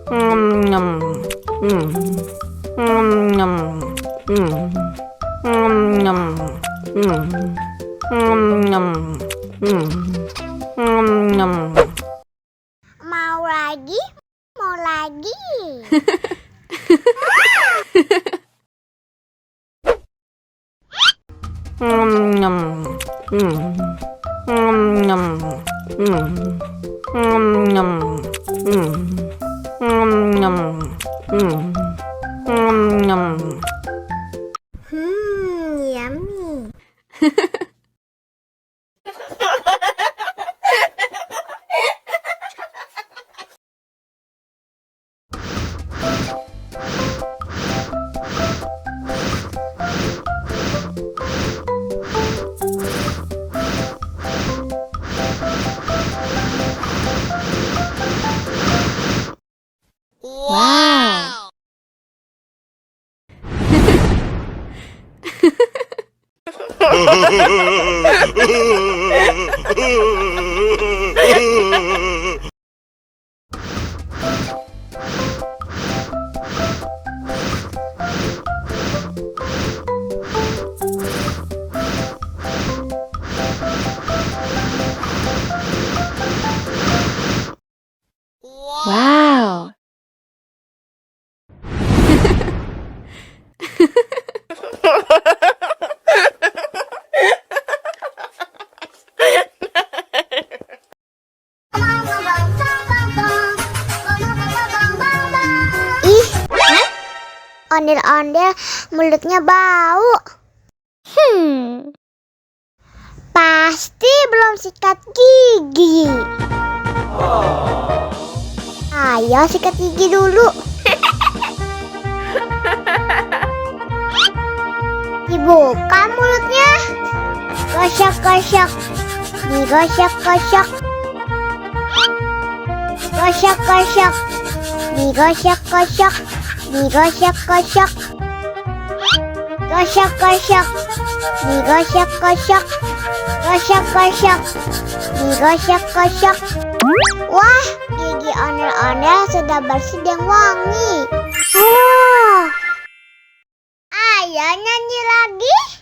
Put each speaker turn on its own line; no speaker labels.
Nyam. Nyam. Nyam. Nyam. Nyam.
Mau lagi? Mau lagi?
Nyam. Nyam. Nyam. Nyam. Nyam.
Yummy.
Wow. Wow.
Ih, ondel-ondel mulutnya bau. Pasti belum sikat gigi. Ayo sikat gigi dulu. Dibuka mulutnya. Gosok-gosok. Digosok-gosok. Gosok-gosok. Digosok-gosok. Digosok-gosok. Gosok-gosok. Digosok-gosok. Gosok-gosok. Digosok-gosok. Wah, gigi ondel-ondel sudah bersih dan wangi. Oh. Ayo nyanyi lagi.